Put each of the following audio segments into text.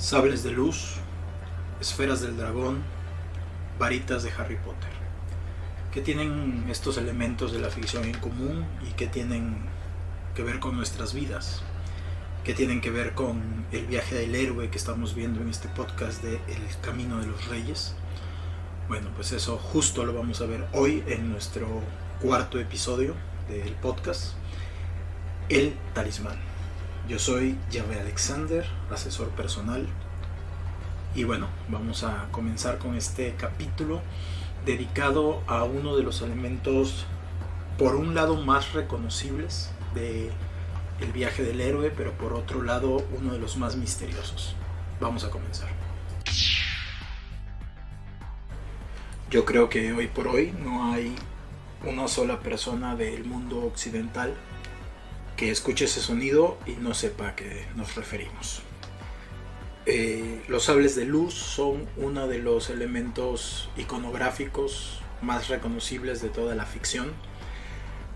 Sables de luz, esferas del dragón, varitas de Harry Potter. ¿Qué tienen estos elementos de la ficción en común y qué tienen que ver con nuestras vidas? ¿Qué tienen que ver con el viaje del héroe que estamos viendo en este podcast de El Camino de los Reyes? Bueno, pues eso justo lo vamos a ver hoy en nuestro cuarto episodio del podcast, El Talismán. Yo soy Yahvé Alexander, asesor personal. Y bueno, vamos a comenzar con este capítulo dedicado a uno de los elementos, por un lado, más reconocibles de el viaje del héroe, pero por otro lado, uno de los más misteriosos. Vamos a comenzar. Yo creo que hoy por hoy no hay una sola persona del mundo occidental que escuche ese sonido y no sepa a qué nos referimos. Los sables de luz son uno de los elementos iconográficos más reconocibles de toda la ficción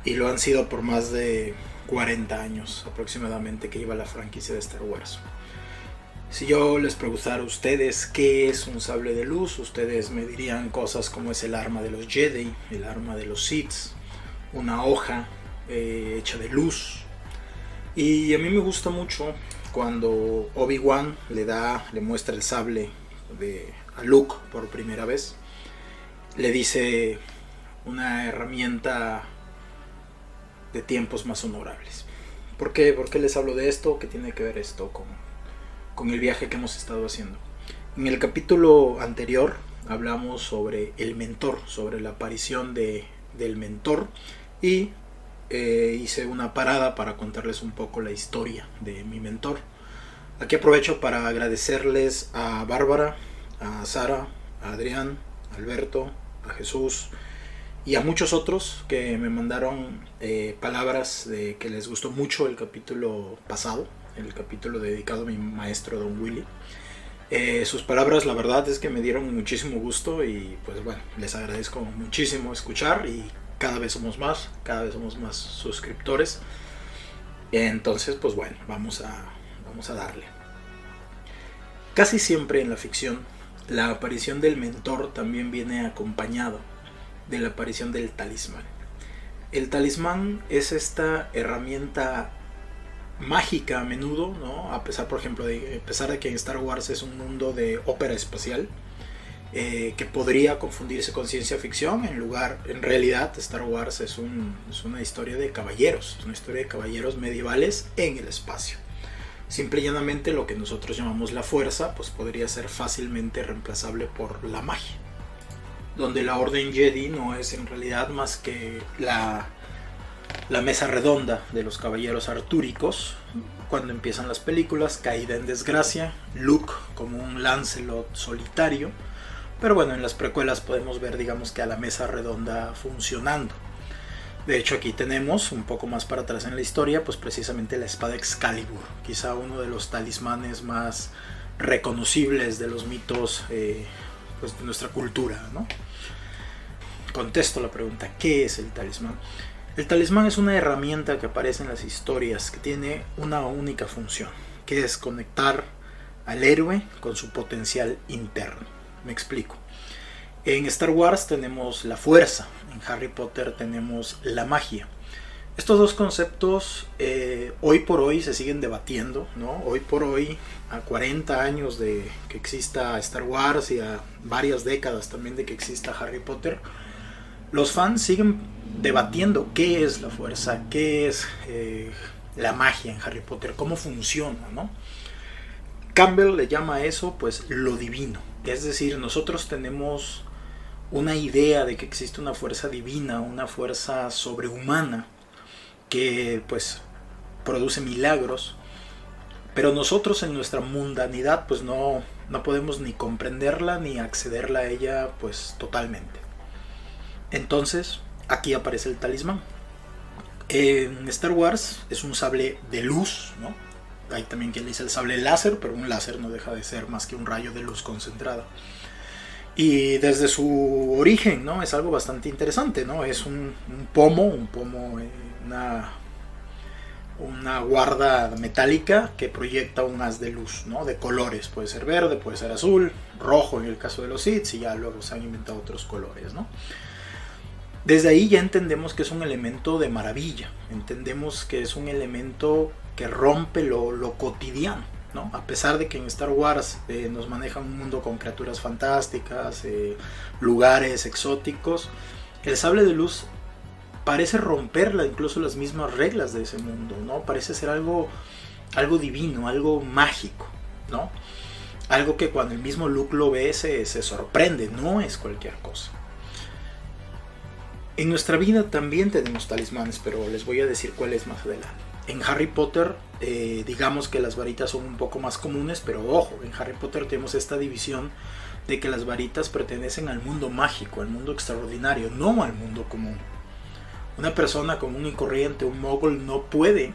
y lo han sido por más de 40 años aproximadamente que lleva la franquicia de Star Wars. Si yo les preguntara a ustedes qué es un sable de luz, ustedes me dirían cosas como es el arma de los Jedi, el arma de los Sith, una hoja hecha de luz. Y a mí me gusta mucho cuando Obi-Wan le muestra el sable a Luke por primera vez. Le dice una herramienta de tiempos más honorables. ¿Por qué? ¿Por qué les hablo de esto? ¿Qué tiene que ver esto con el viaje que hemos estado haciendo? En el capítulo anterior hablamos sobre el mentor, sobre la aparición del mentor, y hice una parada para contarles un poco la historia de mi mentor. Aquí aprovecho para agradecerles a Bárbara, a Sara, a Adrián, a Alberto, a Jesús y a muchos otros que me mandaron palabras de que les gustó mucho el capítulo pasado, el capítulo dedicado a mi maestro Don Willy. Sus palabras, la verdad es que me dieron muchísimo gusto y pues bueno, les agradezco muchísimo escuchar y cada vez somos más suscriptores. Entonces pues bueno, vamos a darle. Casi siempre en la ficción la aparición del mentor también viene acompañado de la aparición del talismán. El talismán es esta herramienta mágica a menudo, ¿no? A pesar de que en Star Wars es un mundo de ópera espacial, que podría confundirse con ciencia ficción. En realidad Star Wars es una historia de caballeros, es una historia de caballeros medievales en el espacio. Simple y llanamente lo que nosotros llamamos la fuerza pues podría ser fácilmente reemplazable por la magia, donde la Orden Jedi no es en realidad más que la mesa redonda de los caballeros artúricos. Cuando empiezan las películas, caída en desgracia, Luke como un Lancelot solitario. Pero bueno, en las precuelas podemos ver, digamos, que a la mesa redonda funcionando. De hecho, aquí tenemos, un poco más para atrás en la historia, pues precisamente la espada Excalibur, quizá uno de los talismanes más reconocibles de los mitos pues de nuestra cultura, ¿no? Contesto la pregunta, ¿qué es el talismán? El talismán es una herramienta que aparece en las historias que tiene una única función, que es conectar al héroe con su potencial interno. Me explico. En Star Wars tenemos la fuerza, en Harry Potter tenemos la magia. Estos dos conceptos hoy por hoy se siguen debatiendo, ¿no? Hoy por hoy, a 40 años de que exista Star Wars y a varias décadas también de que exista Harry Potter, los fans siguen debatiendo qué es la fuerza, qué es la magia en Harry Potter, cómo funciona, ¿no? Campbell le llama a eso pues lo divino, es decir, nosotros tenemos una idea de que existe una fuerza divina, una fuerza sobrehumana que pues produce milagros, pero nosotros en nuestra mundanidad pues no podemos ni comprenderla ni accederla a ella pues totalmente. Entonces aquí aparece el talismán. En Star Wars es un sable de luz, ¿no? Hay también quien le dice el sable láser, pero un láser no deja de ser más que un rayo de luz concentrada. Y desde su origen, ¿no? Es algo bastante interesante, ¿no? Es un pomo, una guarda metálica que proyecta un haz de luz, ¿no? De colores, puede ser verde, puede ser azul, rojo en el caso de los Sith, y ya luego se han inventado otros colores, ¿no? Desde ahí ya entendemos que es un elemento de maravilla, entendemos que es un elemento que rompe lo cotidiano, ¿no? A pesar de que en Star Wars nos manejan un mundo con criaturas fantásticas, lugares exóticos, el sable de luz parece romperla incluso las mismas reglas de ese mundo, ¿no? Parece ser algo divino, algo mágico, ¿no? Algo que cuando el mismo Luke lo ve se sorprende, no es cualquier cosa. En nuestra vida también tenemos talismanes, pero les voy a decir cuál es más adelante. En Harry Potter, digamos que las varitas son un poco más comunes, pero ojo, en Harry Potter tenemos esta división de que las varitas pertenecen al mundo mágico, al mundo extraordinario, no al mundo común. Una persona común y corriente, un mogul, no puede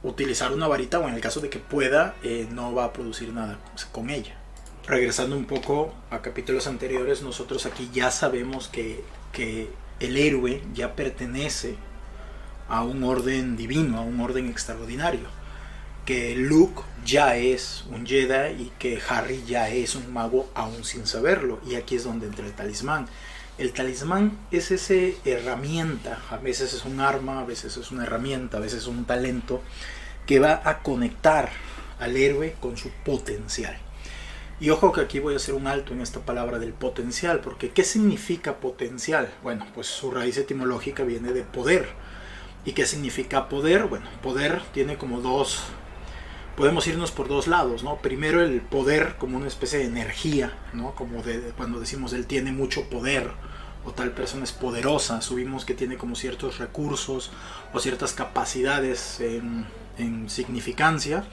utilizar una varita, o en el caso de que pueda, no va a producir nada con ella. Regresando un poco a capítulos anteriores, nosotros aquí ya sabemos que el héroe ya pertenece a un orden divino, a un orden extraordinario, que Luke ya es un Jedi y que Harry ya es un mago aún sin saberlo, y aquí es donde entra el talismán. El talismán es esa herramienta, a veces es un arma, a veces es una herramienta, a veces es un talento que va a conectar al héroe con su potencial. Y ojo que aquí voy a hacer un alto en esta palabra del potencial, porque ¿qué significa potencial? Bueno, pues su raíz etimológica viene de poder. ¿Y qué significa poder? Bueno, poder tiene como dos, podemos irnos por dos lados, ¿no? Primero el poder como una especie de energía, ¿no? Como cuando decimos él tiene mucho poder, o tal persona es poderosa, subimos que tiene como ciertos recursos o ciertas capacidades en significancia.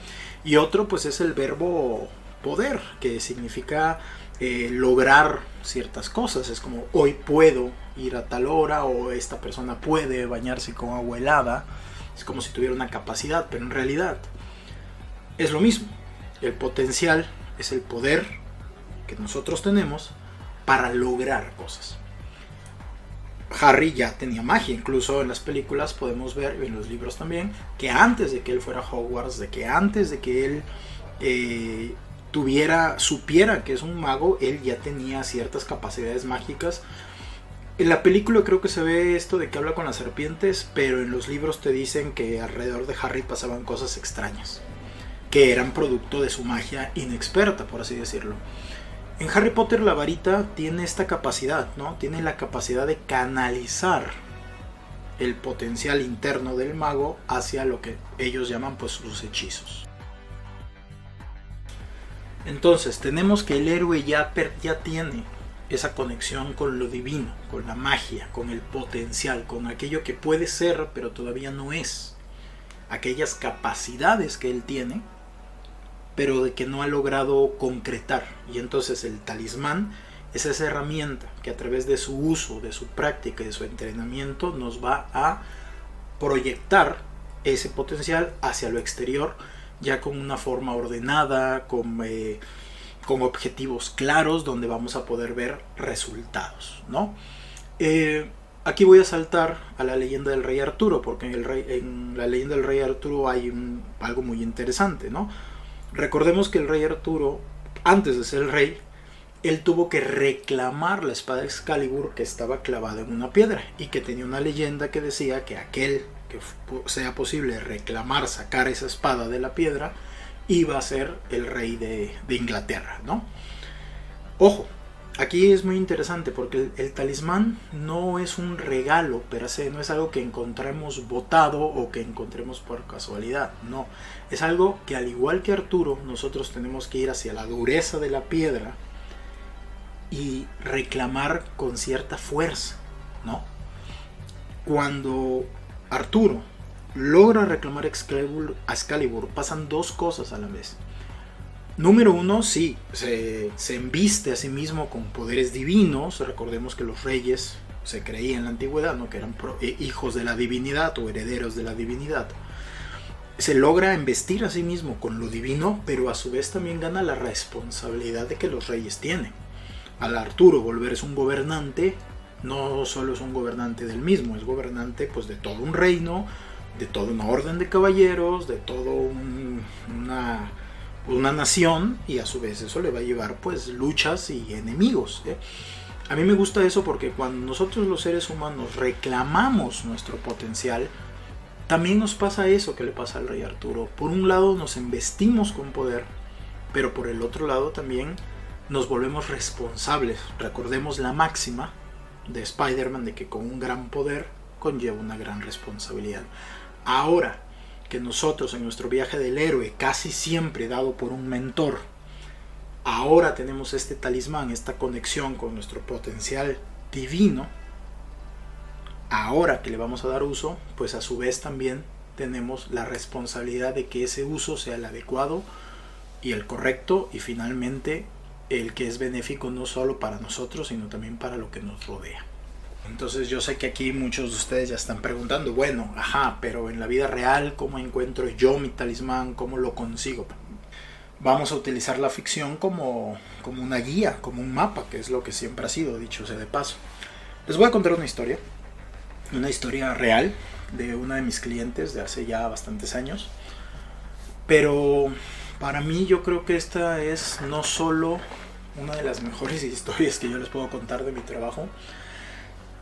Y otro pues es el verbo poder, que significa lograr ciertas cosas. Es como hoy puedo ir a tal hora, o esta persona puede bañarse con agua helada. Es como si tuviera una capacidad, pero en realidad es lo mismo. El potencial es el poder que nosotros tenemos para lograr cosas. Harry ya tenía magia, incluso en las películas podemos ver, en los libros también, que antes de que él fuera a Hogwarts, de que antes de que él supiera que es un mago, él ya tenía ciertas capacidades mágicas. En la película creo que se ve esto de que habla con las serpientes, pero en los libros te dicen que alrededor de Harry pasaban cosas extrañas, que eran producto de su magia inexperta, por así decirlo. En Harry Potter la varita tiene esta capacidad, ¿no? Tiene la capacidad de canalizar el potencial interno del mago hacia lo que ellos llaman pues sus hechizos. Entonces tenemos que el héroe ya tiene esa conexión con lo divino, con la magia, con el potencial, con aquello que puede ser pero todavía no es. Aquellas capacidades que él tiene, pero de que no ha logrado concretar. Y entonces el talismán es esa herramienta que a través de su uso, de su práctica y de su entrenamiento nos va a proyectar ese potencial hacia lo exterior, ya con una forma ordenada, con objetivos claros, donde vamos a poder ver resultados, ¿no? Aquí voy a saltar a la leyenda del rey Arturo, porque en la leyenda del rey Arturo hay algo muy interesante, ¿no? Recordemos que el rey Arturo, antes de ser el rey, él tuvo que reclamar la espada Excalibur que estaba clavada en una piedra, y que tenía una leyenda que decía que aquel que sea posible reclamar, sacar esa espada de la piedra, iba a ser el rey de Inglaterra, ¿no? Ojo, aquí es muy interesante porque el talismán no es un regalo per se, no es algo que encontremos botado o que encontremos por casualidad, no. Es algo que, al igual que Arturo, nosotros tenemos que ir hacia la dureza de la piedra y reclamar con cierta fuerza, ¿no? Cuando Arturo logra reclamar Excalibur, pasan dos cosas a la vez. Número uno, sí, se embiste a sí mismo con poderes divinos. Recordemos que los reyes se creían en la antigüedad, ¿no? Que eran hijos de la divinidad o herederos de la divinidad. Se logra embestir a sí mismo con lo divino, pero a su vez también gana la responsabilidad de que los reyes tienen. Al Arturo volverse un gobernante, no solo es un gobernante del mismo, es gobernante pues de todo un reino, de toda una orden de caballeros, de toda una nación, y a su vez eso le va a llevar pues luchas y enemigos. A mí me gusta eso porque cuando nosotros los seres humanos reclamamos nuestro potencial, también nos pasa eso que le pasa al rey Arturo. Por un lado nos embestimos con poder, pero por el otro lado también nos volvemos responsables. Recordemos la máxima de Spider-Man de que con un gran poder conlleva una gran responsabilidad. Ahora que nosotros en nuestro viaje del héroe, casi siempre dado por un mentor, ahora tenemos este talismán, esta conexión con nuestro potencial divino, ahora que le vamos a dar uso, pues a su vez también tenemos la responsabilidad de que ese uso sea el adecuado y el correcto, y finalmente el que es benéfico no solo para nosotros, sino también para lo que nos rodea. Entonces yo sé que aquí muchos de ustedes ya están preguntando, bueno, pero en la vida real, ¿cómo encuentro yo mi talismán? ¿Cómo lo consigo? Vamos a utilizar la ficción como una guía, como un mapa, que es lo que siempre ha sido, dicho sea de paso. Les voy a contar una historia real de una de mis clientes de hace ya bastantes años, pero para mí yo creo que esta es no solo una de las mejores historias que yo les puedo contar de mi trabajo,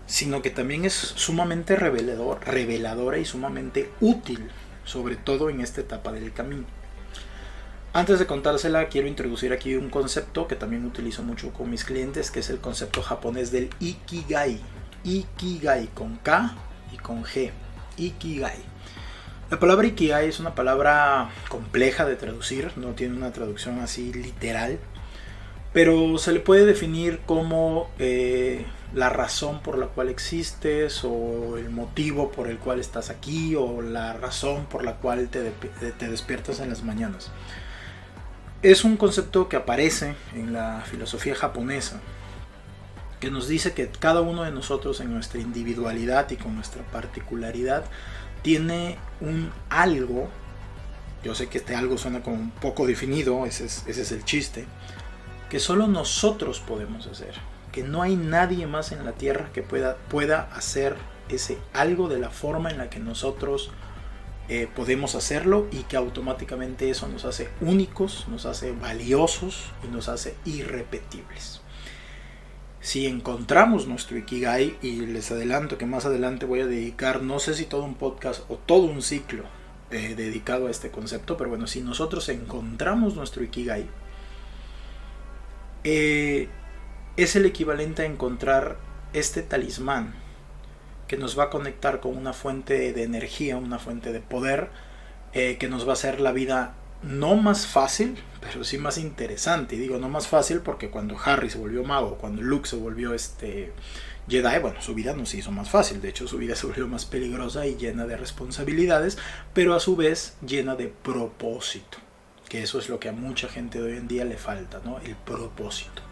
sino que también es sumamente reveladora y sumamente útil, sobre todo en esta etapa del camino. Antes de contársela, quiero introducir aquí un concepto que también utilizo mucho con mis clientes, que es el concepto japonés del Ikigai. Ikigai con K y con G. Ikigai. La palabra Ikigai es una palabra compleja de traducir, no tiene una traducción así literal, pero se le puede definir como la razón por la cual existes, o el motivo por el cual estás aquí, o la razón por la cual te despiertas en las mañanas. Es un concepto que aparece en la filosofía japonesa, que nos dice que cada uno de nosotros en nuestra individualidad y con nuestra particularidad tiene un algo. Yo sé que este algo suena como un poco definido, ese es el chiste, que solo nosotros podemos hacer, que no hay nadie más en la tierra que pueda hacer ese algo de la forma en la que nosotros podemos hacerlo, y que automáticamente eso nos hace únicos, nos hace valiosos y nos hace irrepetibles. Si encontramos nuestro Ikigai, y les adelanto que más adelante voy a dedicar, no sé si todo un podcast o todo un ciclo dedicado a este concepto, pero bueno, si nosotros encontramos nuestro Ikigai, es el equivalente a encontrar este talismán que nos va a conectar con una fuente de energía, una fuente de poder, que nos va a hacer la vida no más fácil, pero sí más interesante. Y digo no más fácil porque cuando Harry se volvió mago, cuando Luke se volvió Jedi, bueno, su vida no se hizo más fácil, de hecho su vida se volvió más peligrosa y llena de responsabilidades, pero a su vez llena de propósito, que eso es lo que a mucha gente de hoy en día le falta, ¿no? El propósito.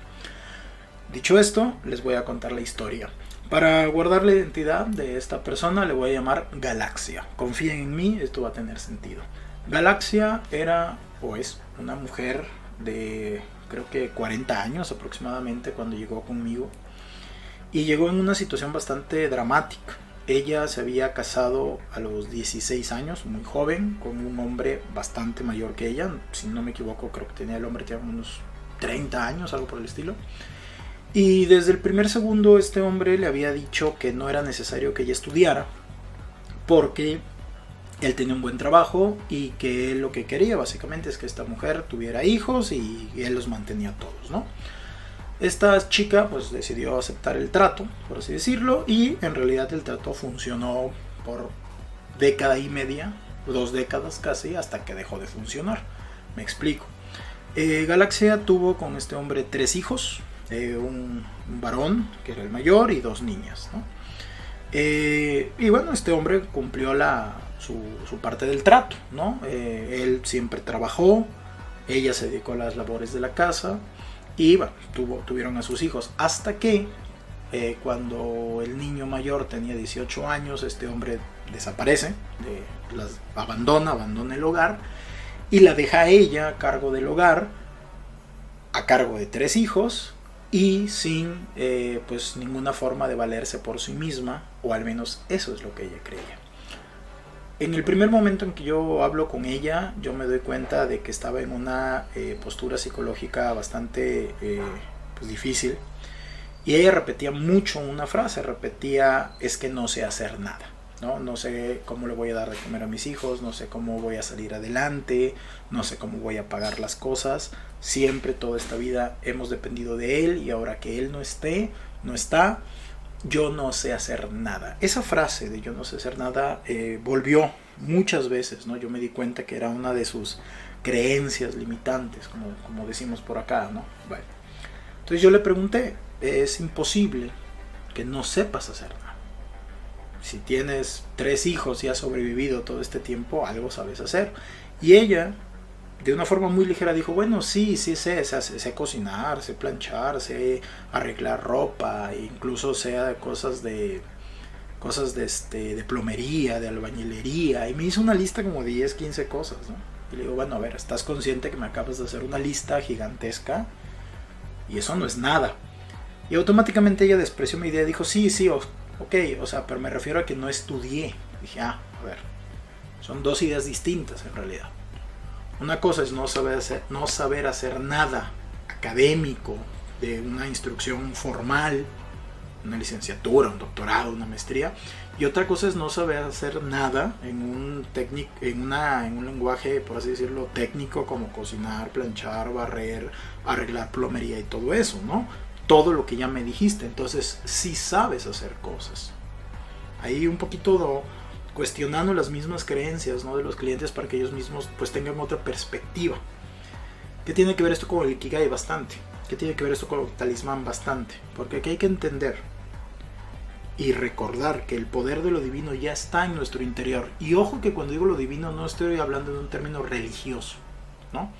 Dicho esto, les voy a contar la historia. Para guardar la identidad de esta persona le voy a llamar Galaxia. Confíen en mí, esto va a tener sentido. Galaxia era o es una mujer de creo que 40 años aproximadamente cuando llegó conmigo, y llegó en una situación bastante dramática. Ella se había casado a los 16 años, muy joven, con un hombre bastante mayor que ella. Si no me equivoco, creo que el hombre tenía unos 30 años, algo por el estilo. Y desde el primer segundo este hombre le había dicho que no era necesario que ella estudiara, porque él tenía un buen trabajo y que él lo que quería básicamente es que esta mujer tuviera hijos y él los mantenía a todos, ¿no? Esta chica pues decidió aceptar el trato, por así decirlo, y en realidad el trato funcionó por década y media, 2 décadas casi, hasta que dejó de funcionar. Me explico. Galaxia tuvo con este hombre 3 hijos, un varón que era el mayor y 2 niñas, ¿no? Y bueno, este hombre cumplió su parte del trato, ¿no? Él siempre trabajó, ella se dedicó a las labores de la casa, y bueno, tuvieron a sus hijos, hasta que cuando el niño mayor tenía 18 años, este hombre desaparece, abandona el hogar y la deja a ella a cargo del hogar, a cargo de 3 hijos, y sin pues ninguna forma de valerse por sí misma, o al menos eso es lo que ella creía. En el primer momento en que yo hablo con ella, yo me doy cuenta de que estaba en una postura psicológica bastante pues difícil. Y ella repetía mucho una frase, repetía, es que no sé hacer nada, ¿no? No sé cómo le voy a dar de comer a mis hijos, no sé cómo voy a salir adelante, no sé cómo voy a pagar las cosas. Siempre, toda esta vida hemos dependido de él y ahora que él no está, yo no sé hacer nada. Esa frase de yo no sé hacer nada volvió muchas veces, ¿no? Yo me di cuenta que era una de sus creencias limitantes, como decimos por acá, ¿no? Bueno, entonces yo le pregunté, es imposible que no sepas hacer nada. Si tienes 3 hijos y has sobrevivido todo este tiempo, algo sabes hacer. Y ella, de una forma muy ligera, dijo, bueno, sí sé cocinar, sé planchar, sé arreglar ropa, incluso sé cosas de plomería, de albañilería, y me hizo una lista como de 10, 15 cosas, ¿no? Y le digo, bueno, a ver, ¿estás consciente que me acabas de hacer una lista gigantesca? Y eso no es nada. Y automáticamente ella despreció mi idea y dijo, sí, ok, o sea, pero me refiero a que no estudié. Dije, a ver, son 2 ideas distintas en realidad. Una cosa es no saber hacer nada académico, de una instrucción formal, una licenciatura, un doctorado, una maestría, y otra cosa es no saber hacer nada en un lenguaje, por así decirlo, técnico, como cocinar, planchar, barrer, arreglar plomería y todo eso, ¿no? Todo lo que ya me dijiste. Entonces sí sabes hacer cosas. Ahí un poquito cuestionando las mismas creencias, ¿no?, de los clientes, para que ellos mismos pues tengan otra perspectiva. ¿Qué tiene que ver esto con el Ikigai? Bastante. ¿Qué tiene que ver esto con el talismán? Bastante. Porque aquí hay que entender y recordar que el poder de lo divino ya está en nuestro interior. Y ojo que cuando digo lo divino no estoy hablando de un término religioso, ¿no?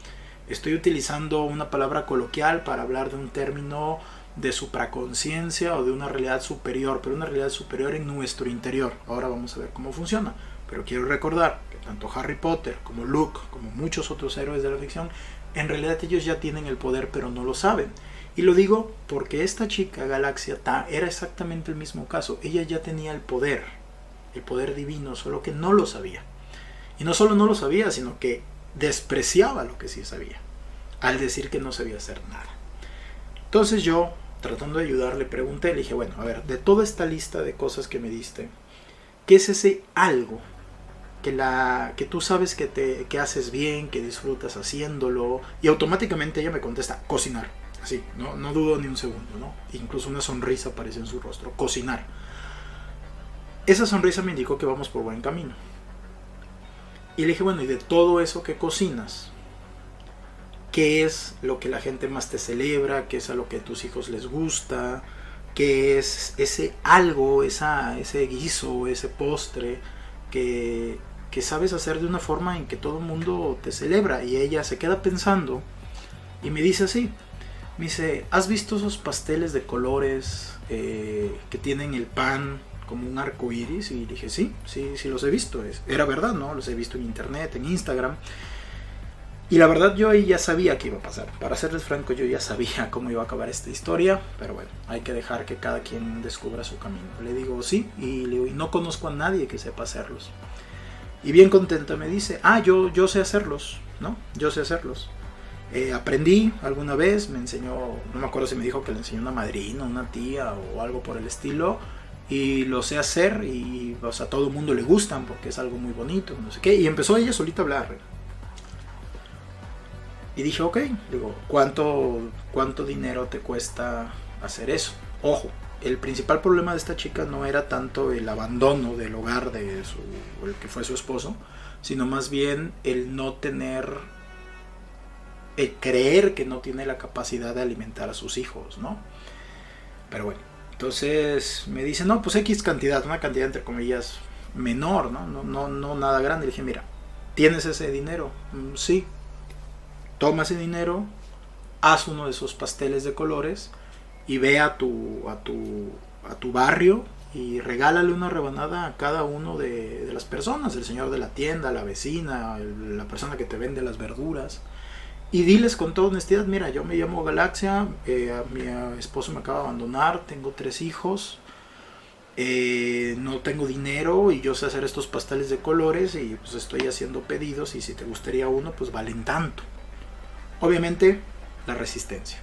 Estoy utilizando una palabra coloquial para hablar de un término de supraconciencia o de una realidad superior, pero una realidad superior en nuestro interior. Ahora vamos a ver cómo funciona. Pero quiero recordar que tanto Harry Potter como Luke, como muchos otros héroes de la ficción, en realidad ellos ya tienen el poder, pero no lo saben. Y lo digo porque esta chica, Galaxia, era exactamente el mismo caso. Ella ya tenía el poder divino, solo que no lo sabía. Y no solo no lo sabía, sino que despreciaba lo que sí sabía, al decir que no sabía hacer nada. Entonces yo, tratando de ayudarle, pregunté, le dije, bueno, a ver, de toda esta lista de cosas que me diste, ¿qué es ese algo que tú sabes que haces bien, que disfrutas haciéndolo? Y automáticamente ella me contesta, cocinar. Así, no dudo ni un segundo, ¿no? Incluso una sonrisa apareció en su rostro, cocinar. Esa sonrisa me indicó que vamos por buen camino. Y le dije, bueno, y de todo eso que cocinas, ¿qué es lo que la gente más te celebra? ¿Qué es a lo que a tus hijos les gusta? ¿Qué es ese algo, ese guiso, ese postre que sabes hacer de una forma en que todo el mundo te celebra? Y ella se queda pensando y me dice así, me dice, ¿has visto esos pasteles de colores que tienen el pan como un arco iris? Y dije, sí los he visto. Era verdad, ¿no? Los he visto en internet, en Instagram. Y la verdad yo ahí ya sabía qué iba a pasar. Para serles franco, yo ya sabía cómo iba a acabar esta historia. Pero bueno, hay que dejar que cada quien descubra su camino. Le digo, sí, y le digo, y no conozco a nadie que sepa hacerlos. Y bien contenta me dice, yo sé hacerlos, ¿no? Yo sé hacerlos. Aprendí alguna vez, me enseñó, no me acuerdo si me dijo que le enseñó una madrina, una tía o algo por el estilo, y lo sé hacer y o sea, a todo el mundo le gustan porque es algo muy bonito, no sé qué, y empezó ella solita a hablar. Y dije, ok, digo, ¿cuánto dinero te cuesta hacer eso? Ojo, el principal problema de esta chica no era tanto el abandono del hogar de el que fue su esposo, sino más bien el no tener, el creer que no tiene la capacidad de alimentar a sus hijos, ¿no? Pero bueno, entonces me dice, no, pues X cantidad, una cantidad entre comillas menor, no nada grande. Le dije, mira, ¿tienes ese dinero? Sí. Toma ese dinero, haz uno de esos pasteles de colores y ve a tu barrio y regálale una rebanada a cada uno de las personas, el señor de la tienda, la vecina, la persona que te vende las verduras. Y diles con toda honestidad, mira, yo me llamo Galaxia, mi esposo me acaba de abandonar, tengo 3 hijos no tengo dinero y yo sé hacer estos pasteles de colores y pues estoy haciendo pedidos y si te gustaría uno pues valen tanto. Obviamente la resistencia.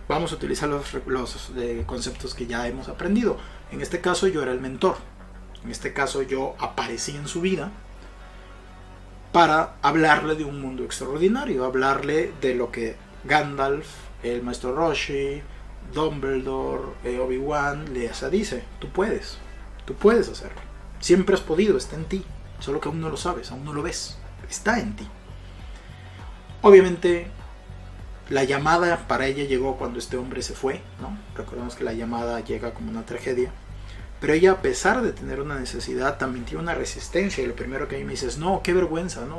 Vamos a utilizar los conceptos que ya hemos aprendido. En este caso yo era el mentor. En este caso yo aparecí en su vida para hablarle de un mundo extraordinario, hablarle de lo que Gandalf, el maestro Roshi, Dumbledore, Obi-Wan les dice: tú puedes hacerlo, siempre has podido, está en ti, solo que aún no lo sabes, aún no lo ves, está en ti. Obviamente la llamada para ella llegó cuando este hombre se fue, ¿no? Recordemos que la llamada llega como una tragedia, pero ella, a pesar de tener una necesidad, también tiene una resistencia. Y lo primero que a mí me dice es: no, qué vergüenza, no.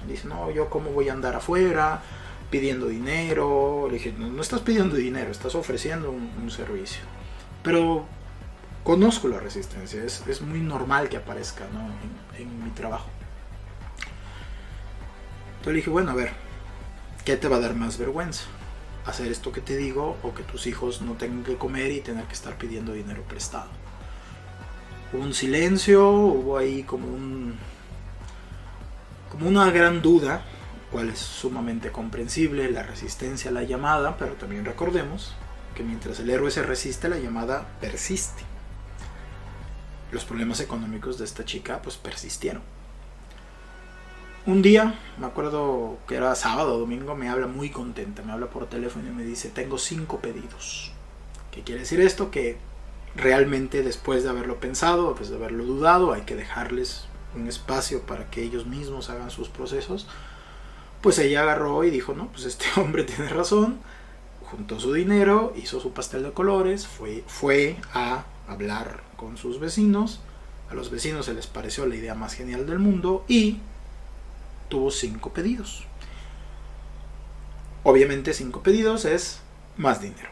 Dice: no, yo cómo voy a andar afuera pidiendo dinero. Le dije: no estás pidiendo dinero, estás ofreciendo un servicio. Pero conozco la resistencia, es muy normal que aparezca, ¿no? en mi trabajo. Entonces le dije: bueno, a ver, ¿qué te va a dar más vergüenza? ¿Hacer esto que te digo o que tus hijos no tengan que comer y tener que estar pidiendo dinero prestado? Hubo un silencio, hubo ahí como una gran duda, cual es sumamente comprensible, la resistencia a la llamada, pero también recordemos que mientras el héroe se resiste, la llamada persiste. Los problemas económicos de esta chica pues persistieron. Un día, me acuerdo que era sábado o domingo, me habla muy contenta, me habla por teléfono y me dice: tengo 5 pedidos. ¿Qué quiere decir esto? Que realmente, después de haberlo pensado, después de haberlo dudado, hay que dejarles un espacio para que ellos mismos hagan sus procesos. Pues ella agarró y dijo: no, pues este hombre tiene razón. Juntó su dinero, hizo su pastel de colores, fue a hablar con sus vecinos. A los vecinos se les pareció la idea más genial del mundo y tuvo 5 pedidos. Obviamente 5 pedidos es más dinero.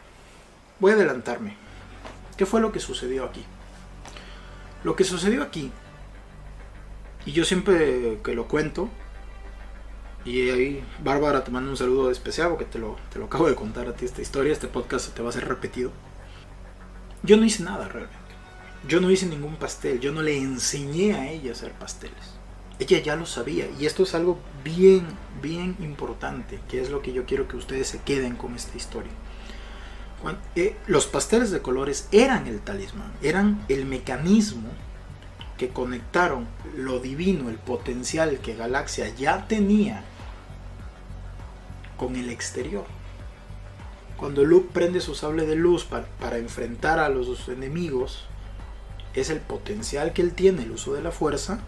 Voy a adelantarme. ¿Qué fue lo que sucedió aquí? Lo que sucedió aquí, y yo siempre que lo cuento, y ahí Bárbara, te mando un saludo especial porque te lo acabo de contar a ti esta historia, este podcast te va a ser repetido. Yo no hice nada realmente. Yo no hice ningún pastel, yo no le enseñé a ella a hacer pasteles. Ella ya lo sabía, y esto es algo bien, bien importante, que es lo que yo quiero que ustedes se queden con esta historia. Los pasteles de colores eran el talismán, eran el mecanismo que conectaron lo divino, el potencial que Galaxia ya tenía con el exterior. Cuando Luke prende su sable de luz para enfrentar a los enemigos, es el potencial que él tiene, el uso de la fuerza,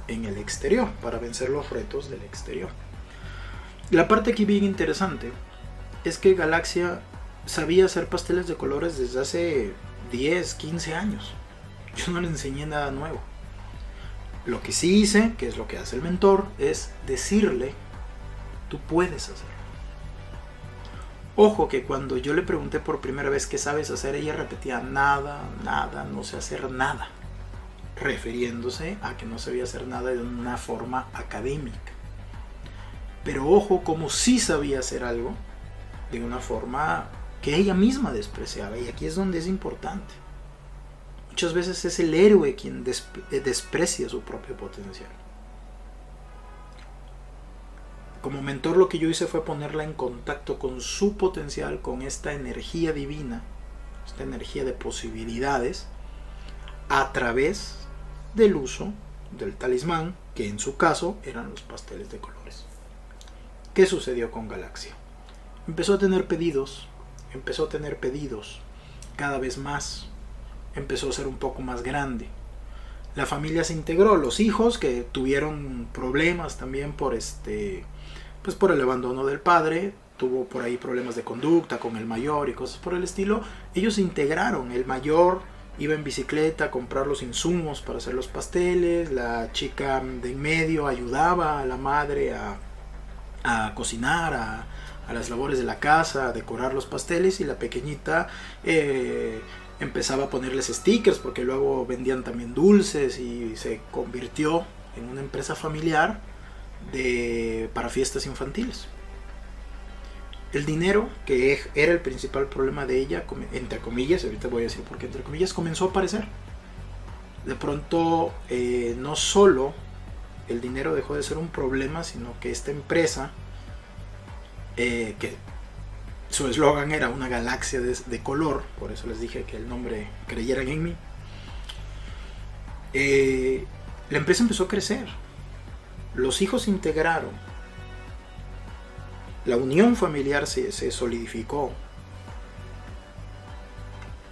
en el exterior, para vencer los retos del exterior. La parte aquí bien interesante es que Galaxia sabía hacer pasteles de colores desde hace 10, 15 años. Yo no le enseñé nada nuevo. Lo que sí hice, que es lo que hace el mentor, es decirle: tú puedes hacerlo. Ojo que cuando yo le pregunté por primera vez qué sabes hacer, ella repetía: nada, no sé hacer nada, refiriéndose a que no sabía hacer nada de una forma académica. Pero ojo, como sí sabía hacer algo de una forma que ella misma despreciaba, y aquí es donde es importante. Muchas veces es el héroe quien desprecia su propio potencial. Como mentor, lo que yo hice fue ponerla en contacto con su potencial, con esta energía divina, esta energía de posibilidades, a través del uso del talismán, que en su caso eran los pasteles de colores. ¿Qué sucedió con Galaxia? Empezó a tener pedidos cada vez más, empezó a ser un poco más grande. La familia se integró, los hijos que tuvieron problemas también por el abandono del padre, tuvo por ahí problemas de conducta con el mayor y cosas por el estilo, ellos se integraron. El mayor iba en bicicleta a comprar los insumos para hacer los pasteles, la chica de en medio ayudaba a la madre a cocinar, a las labores de la casa, a decorar los pasteles, y la pequeñita empezaba a ponerles stickers porque luego vendían también dulces, y se convirtió en una empresa familiar para fiestas infantiles. El dinero, que era el principal problema de ella, entre comillas, ahorita voy a decir por qué entre comillas, comenzó a aparecer. de pronto no solo el dinero dejó de ser un problema, sino que esta empresa, que su eslogan era una galaxia de color, por eso les dije que el nombre creyeran en mí, la empresa empezó a crecer, los hijos se integraron, la unión familiar se solidificó.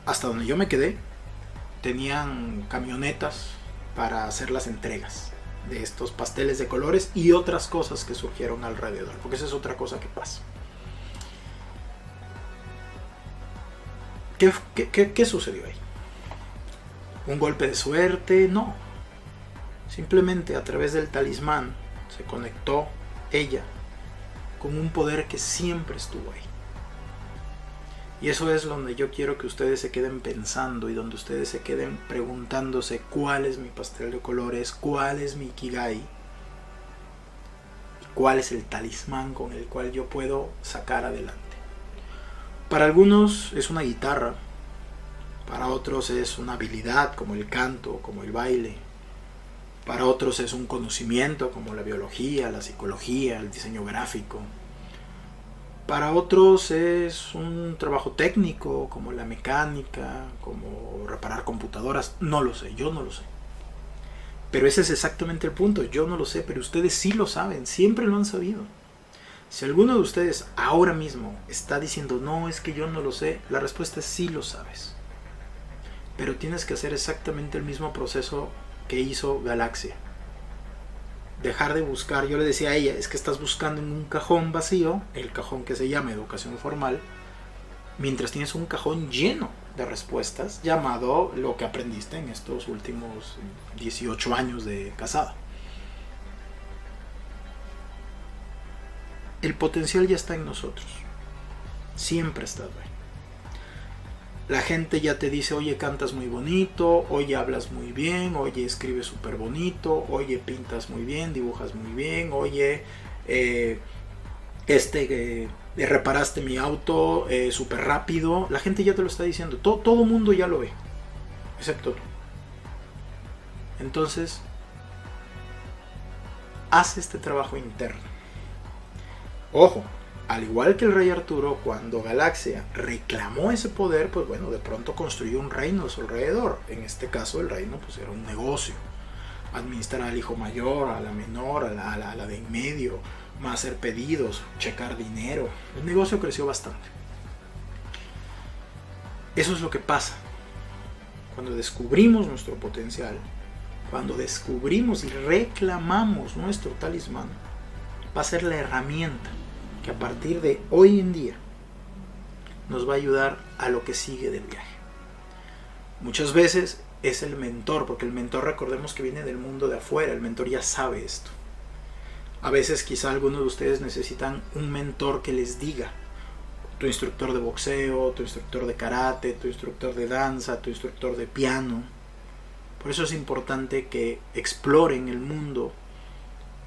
Hasta donde yo me quedé, tenían camionetas para hacer las entregas de estos pasteles de colores y otras cosas que surgieron alrededor, porque esa es otra cosa que pasa. ¿Qué sucedió ahí? ¿Un golpe de suerte? No. Simplemente a través del talismán se conectó ella con un poder que siempre estuvo ahí. Y eso es donde yo quiero que ustedes se queden pensando y donde ustedes se queden preguntándose cuál es mi pastel de colores, cuál es mi Ikigai y cuál es el talismán con el cual yo puedo sacar adelante. Para algunos es una guitarra, para otros es una habilidad como el canto, como el baile, para otros es un conocimiento como la biología, la psicología, el diseño gráfico. Para otros es un trabajo técnico como la mecánica, como reparar computadoras, no lo sé, yo no lo sé. Pero ese es exactamente el punto, yo no lo sé, pero ustedes sí lo saben, siempre lo han sabido. Si alguno de ustedes ahora mismo está diciendo, no, es que yo no lo sé, la respuesta es sí lo sabes. Pero tienes que hacer exactamente el mismo proceso que hizo Galaxia. Dejar de buscar, yo le decía a ella, es que estás buscando en un cajón vacío, el cajón que se llama educación formal, mientras tienes un cajón lleno de respuestas llamado lo que aprendiste en estos últimos 18 años de casada. El potencial ya está en nosotros, siempre ha estado ahí. La gente ya te dice, oye, cantas muy bonito, oye, hablas muy bien, oye, escribes súper bonito, oye, pintas muy bien, dibujas muy bien, oye, reparaste mi auto súper rápido. La gente ya te lo está diciendo, todo mundo ya lo ve, excepto tú. Entonces, haz este trabajo interno. Ojo, al igual que el rey Arturo, cuando Galaxia reclamó ese poder, pues bueno, de pronto construyó un reino a su alrededor. En este caso el reino pues era un negocio. Administrar al hijo mayor, a la menor, a la de en medio, más hacer pedidos, checar dinero. El negocio creció bastante. Eso es lo que pasa. Cuando descubrimos nuestro potencial, cuando descubrimos y reclamamos nuestro talismán, va a ser la herramienta que a partir de hoy en día nos va a ayudar a lo que sigue del viaje. Muchas veces es el mentor, porque el mentor, recordemos que viene del mundo de afuera, el mentor ya sabe esto. A veces quizá algunos de ustedes necesitan un mentor que les diga, tu instructor de boxeo, tu instructor de karate, tu instructor de danza, tu instructor de piano. Por eso es importante que exploren el mundo,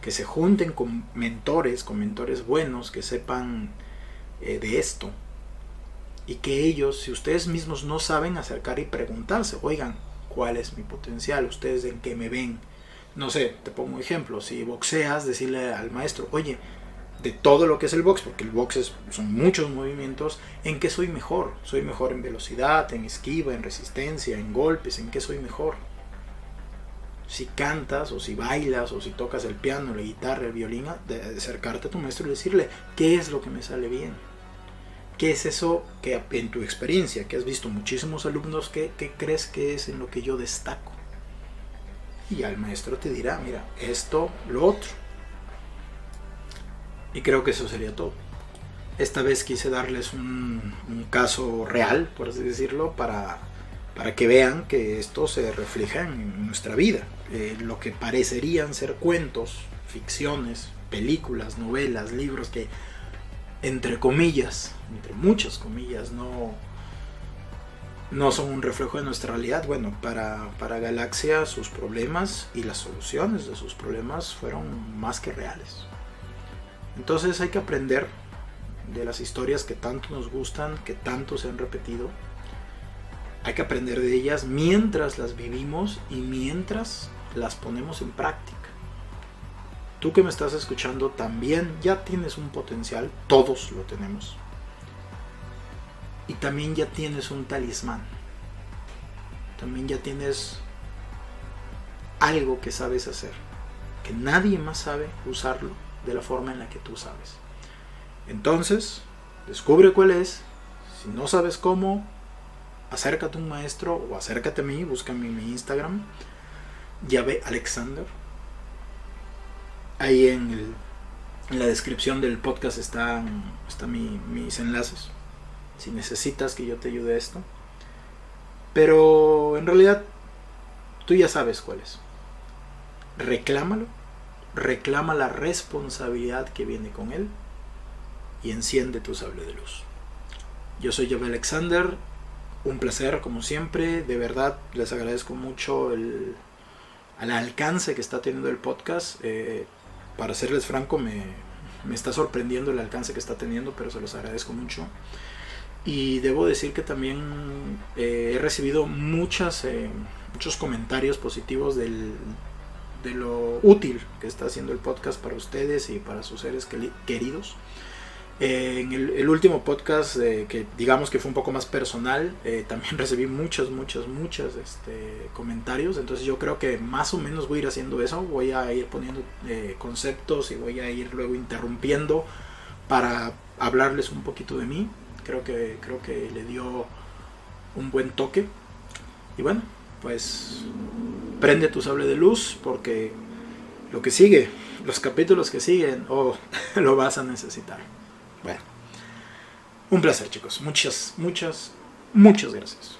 que se junten con mentores buenos, que sepan de esto. Y que ellos, si ustedes mismos no saben, acercar y preguntarse, oigan, ¿cuál es mi potencial? ¿Ustedes en qué me ven? No sé, te pongo un ejemplo, si boxeas, decirle al maestro, oye, de todo lo que es el box, porque el box son muchos movimientos, ¿en qué soy mejor? ¿Soy mejor en velocidad, en esquiva, en resistencia, en golpes? ¿En qué soy mejor? Si cantas o si bailas o si tocas el piano, la guitarra, el violín, de acercarte a tu maestro y decirle qué es lo que me sale bien, qué es eso que en tu experiencia, que has visto muchísimos alumnos, qué crees que es en lo que yo destaco. Y ya el maestro te dirá, mira, esto, lo otro. Y creo que eso sería todo. Esta vez quise darles un caso real, por así decirlo, para que vean que esto se refleja en nuestra vida. Lo que parecerían ser cuentos, ficciones, películas, novelas, libros que, entre comillas, entre muchas comillas, no son un reflejo de nuestra realidad. Bueno, para Galaxia sus problemas y las soluciones de sus problemas fueron más que reales. Entonces hay que aprender de las historias que tanto nos gustan, que tanto se han repetido, hay que aprender de ellas mientras las vivimos y mientras las ponemos en práctica. Tú que me estás escuchando también ya tienes un potencial, todos lo tenemos. Y también ya tienes un talismán. También ya tienes algo que sabes hacer, que nadie más sabe usarlo de la forma en la que tú sabes. Entonces, descubre cuál es. Si no sabes cómo, acércate a un maestro o acércate a mí, búscame en mi Instagram, Llave Alexander. Ahí en la descripción del podcast están mis enlaces, si necesitas que yo te ayude a esto. Pero en realidad tú ya sabes cuál es. Reclámalo, reclama la responsabilidad que viene con él y enciende tu sable de luz. Yo soy Llave Alexander, un placer como siempre, de verdad les agradezco mucho al alcance que está teniendo el podcast. Para serles franco, me está sorprendiendo el alcance que está teniendo, pero se los agradezco mucho. Y debo decir que también he recibido muchos comentarios positivos de lo útil que está haciendo el podcast para ustedes y para sus seres queridos. En el último podcast, que digamos que fue un poco más personal, también recibí muchos comentarios. Entonces yo creo que más o menos voy a ir haciendo eso. Voy a ir poniendo conceptos y voy a ir luego interrumpiendo para hablarles un poquito de mí. Creo que le dio un buen toque. Y bueno, pues prende tu sable de luz, porque lo que sigue, los capítulos que siguen, lo vas a necesitar. Bueno, un placer, chicos. Muchas gracias.